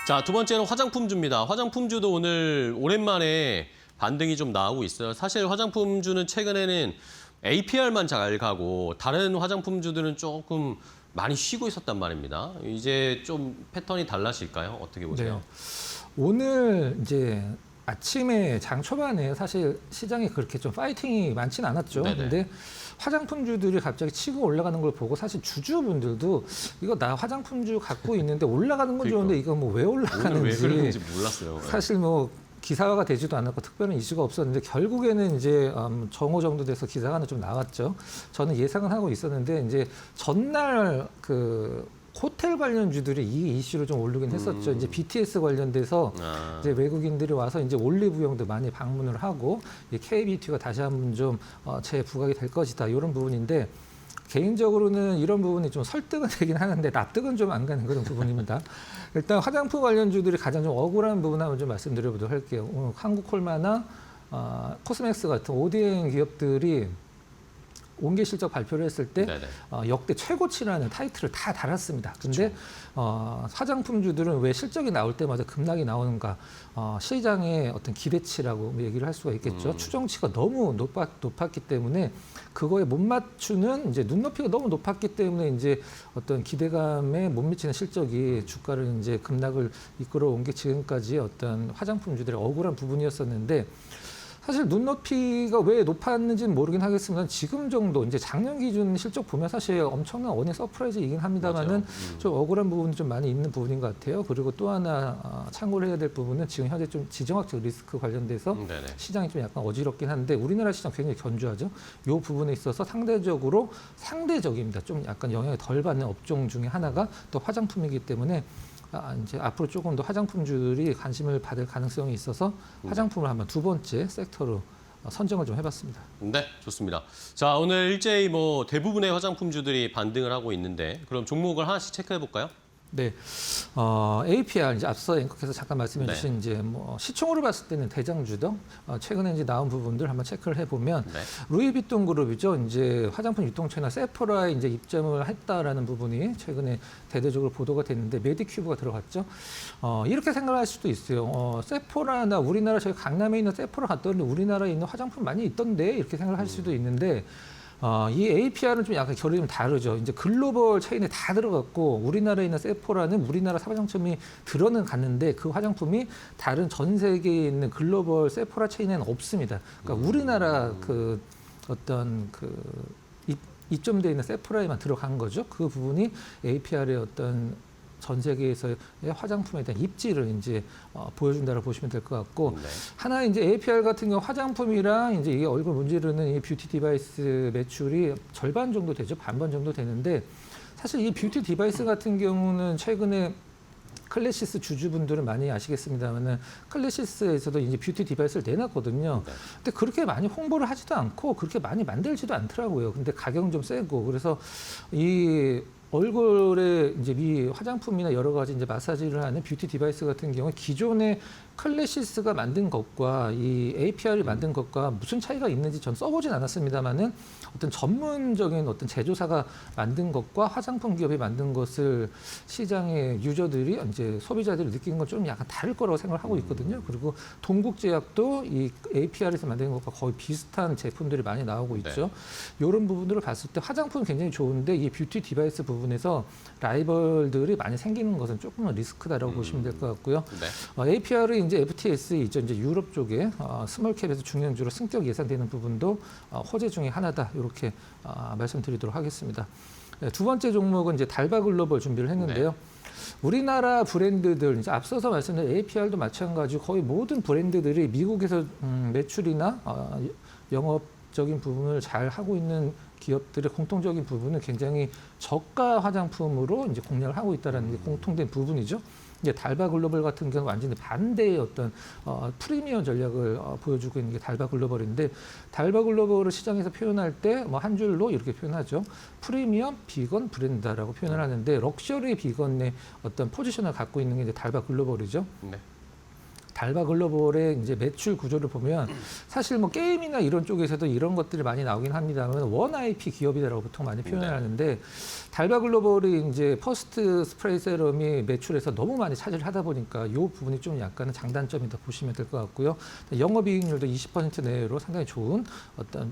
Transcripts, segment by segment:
자, 두 번째는 화장품주입니다. 화장품주도 오늘 오랜만에 반등이 좀 나오고 있어요. 사실 화장품주는 최근에는 APR만 잘 가고 다른 화장품주들은 조금 많이 쉬고 있었단 말입니다. 이제 좀 패턴이 달라질까요? 어떻게 보세요? 네. 오늘 이제 아침에 장 초반에 사실 시장이 그렇게 좀 파이팅이 많지는 않았죠. 네네. 근데 화장품주들이 갑자기 치고 올라가는 걸 보고 사실 주주분들도 이거 나 화장품주 갖고 있는데 올라가는 건 좋은데 이거 뭐 왜 오늘 왜 올라가는지 그러는지 몰랐어요. 사실 뭐 기사화가 되지도 않았고 특별한 이슈가 없었는데 결국에는 이제 정오 정도 돼서 기사가 하나 좀 나왔죠. 저는 예상은 하고 있었는데 이제 전날 그 호텔 관련주들이 이 이슈를 좀 오르긴 했었죠. 이제 BTS 관련돼서 이제 외국인들이 와서 이제 올리브영도 많이 방문을 하고 K뷰티가 다시 한번 좀 재부각이 될 것이다 이런 부분인데 개인적으로는 이런 부분이 좀 설득은 되긴 하는데 납득은 좀 안 가는 그런 부분입니다. 일단 화장품 관련주들이 가장 좀 억울한 부분 한번 좀 말씀드려보도록 할게요. 오늘 한국콜마나 코스맥스 같은 ODM 기업들이 온게 실적 발표를 했을 때 역대 최고치라는 타이틀을 다 달았습니다. 근데 화장품주들은 왜 실적이 나올 때마다 급락이 나오는가? 시장의 어떤 기대치라고 얘기를 할 수가 있겠죠. 추정치가 너무 높았기 때문에 그거에 못 맞추는 이제 눈높이가 너무 높았기 때문에 이제 어떤 기대감에 못 미치는 실적이 주가를 이제 급락을 이끌어온 게 지금까지 어떤 화장품주들의 억울한 부분이었었는데. 사실 눈높이가 왜 높았는지는 모르긴 하겠지만 지금 정도 이제 작년 기준 실적 보면 사실 엄청난 어닝 서프라이즈이긴 합니다만은 좀 억울한 부분이 좀 많이 있는 부분인 것 같아요. 그리고 또 하나 참고를 해야 될 부분은 지금 현재 좀 지정학적 리스크 관련돼서 시장이 좀 약간 어지럽긴 한데 우리나라 시장 굉장히 견조하죠. 이 부분에 있어서 상대적입니다. 좀 약간 영향을 덜 받는 업종 중에 하나가 또 화장품이기 때문에 이제 앞으로 조금 더 화장품주들이 관심을 받을 가능성이 있어서 화장품을 한번 두 번째 섹터로 선정을 좀 해봤습니다. 네, 좋습니다. 자, 오늘 일제히 뭐 대부분의 화장품주들이 반등을 하고 있는데 그럼 종목을 하나씩 체크해 볼까요? 네, APR 이제 앞서 앵커께서 잠깐 말씀해주신 이제 뭐 시총으로 봤을 때는 대장주죠. 최근에 이제 나온 부분들 한번 체크를 해보면 루이비통 그룹이죠. 이제 화장품 유통체나 세포라에 이제 입점을 했다라는 부분이 최근에 대대적으로 보도가 됐는데 메디큐브가 들어갔죠. 이렇게 생각할 수도 있어요. 세포라나 우리나라 저희 강남에 있는 세포라 갔더니 우리나라에 있는 화장품 많이 있던데 이렇게 생각할 수도 있는데. 이 APR은 좀 약간 결이 좀 다르죠. 이제 글로벌 체인에 다 들어갔고 우리나라에 있는 세포라는 우리나라 화장품이 들어는 갔는데 그 화장품이 다른 전 세계에 있는 글로벌 세포라 체인에는 없습니다. 그러니까 우리나라 그 어떤 그 입점되어 있는 세포라에만 들어간 거죠. 그 부분이 APR의 어떤 전 세계에서의 화장품에 대한 입지를 이제 보여준다고 보시면 될 것 같고 하나 이제 APR 같은 경우 화장품이랑 이제 이게 얼굴 문지르는 이 뷰티 디바이스 매출이 절반 정도 되죠, 반반 정도 되는데 사실 이 뷰티 디바이스 같은 경우는 최근에 클래시스 주주분들은 많이 아시겠습니다만은 클래시스에서도 이제 뷰티 디바이스를 내놨거든요. 근데 그렇게 많이 홍보를 하지도 않고 그렇게 많이 만들지도 않더라고요. 근데 가격은 좀 세고 그래서 이 얼굴에 이제 미 화장품이나 여러 가지 이제 마사지를 하는 뷰티 디바이스 같은 경우 기존의 클래시스가 만든 것과 이 APR이 만든 것과 무슨 차이가 있는지 전 써보진 않았습니다만은 어떤 전문적인 어떤 제조사가 만든 것과 화장품 기업이 만든 것을 시장의 유저들이 이제 소비자들이 느끼는 건 좀 약간 다를 거라고 생각을 하고 있거든요. 그리고 동국제약도 이 APR에서 만든 것과 거의 비슷한 제품들이 많이 나오고 있죠. 이런 부분들을 봤을 때 화장품은 굉장히 좋은데 이 뷰티 디바이스 부분에서 라이벌들이 많이 생기는 것은 조금은 리스크다라고 보시면 될 것 같고요. APR은 이제 FTSE 있죠. 이제 유럽 쪽에 스몰캡에서 중량주로 승격 예상되는 부분도 호재 중에 하나다. 이렇게 말씀드리도록 하겠습니다. 두 번째 종목은 이제 달바글로벌 준비를 했는데요. 우리나라 브랜드들 이제 앞서서 말씀드린 APR도 마찬가지고 거의 모든 브랜드들이 미국에서 매출이나 영업적인 부분을 잘 하고 있는 기업들의 공통적인 부분은 굉장히 저가 화장품으로 이제 공략을 하고 있다는 게 공통된 부분이죠. 이제 달바글로벌 같은 경우는 완전히 반대의 어떤 프리미엄 전략을 보여주고 있는 게 달바글로벌인데 달바글로벌을 시장에서 표현할 때 뭐 한 줄로 이렇게 표현하죠. 프리미엄 비건 브랜드라고 표현을 하는데 럭셔리 비건의 어떤 포지션을 갖고 있는 게 이제 달바글로벌이죠. 달바 글로벌의 이제 매출 구조를 보면 사실 뭐 게임이나 이런 쪽에서도 이런 것들이 많이 나오긴 합니다만 원 IP 기업이다라고 보통 많이 표현을 하는데 달바 글로벌이 이제 퍼스트 스프레이 세럼이 매출에서 너무 많이 차지를 하다 보니까 이 부분이 좀 약간은 장단점이다 보시면 될 것 같고요. 영업이익률도 20% 내외로 상당히 좋은 어떤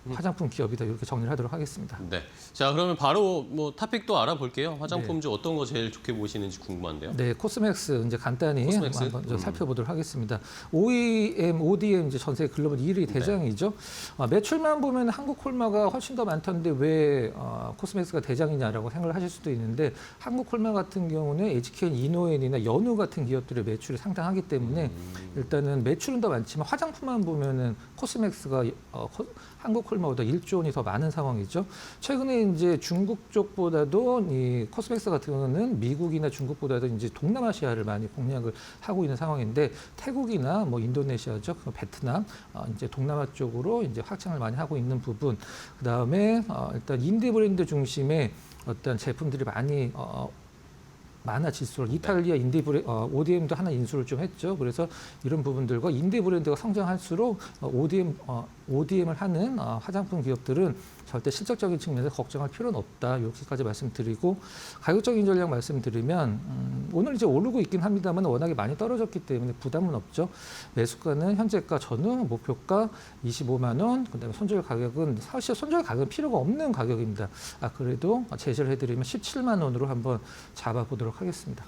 화장품 기업이다 이렇게 정리를 하도록 하겠습니다. 네. 자, 그러면 바로 뭐 토픽도 알아볼게요. 화장품주 어떤 거 제일 좋게 보시는지 궁금한데요. 네, 코스맥스 이제 간단히 코스맥스? 한번 좀 살펴보도록 하겠습니다. OEM, ODM 이제 전 세계 글로벌 1위 대장이죠. 매출만 보면 한국 콜마가 훨씬 더 많던데 왜 코스맥스가 대장이냐라고 생각을 하실 수도 있는데 한국 콜마 같은 경우는 HKN, 이노엔이나 연우 같은 기업들의 매출이 상당하기 때문에 일단은 매출은 더 많지만 화장품만 보면은 코스맥스가 한국 콜마보다 1조 원이 더 많은 상황이죠. 최근에 이제 중국 쪽보다도 이 코스맥스 같은 경우는 미국이나 중국보다도 이제 동남아시아를 많이 공략을 하고 있는 상황인데 태국이나 뭐 인도네시아죠, 베트남, 이제 동남아 쪽으로 이제 확장을 많이 하고 있는 부분. 그 다음에 일단 인디 브랜드 중심의 어떤 제품들이 많이 많아질수록 이탈리아 인디 브랜드, ODM도 하나 인수를 좀 했죠. 그래서 이런 부분들과 인디 브랜드가 성장할수록 ODM을 하는 화장품 기업들은 절대 실적적인 측면에서 걱정할 필요는 없다. 이렇게까지 말씀드리고 가격적인 전략 말씀드리면 오늘 이제 오르고 있긴 합니다만 워낙에 많이 떨어졌기 때문에 부담은 없죠. 매수가는 현재가 전후 목표가 25만 원, 그다음에 손절 가격은 사실 손절 가격은 필요가 없는 가격입니다. 그래도 제시를 해드리면 17만 원으로 한번 잡아보도록 하겠습니다.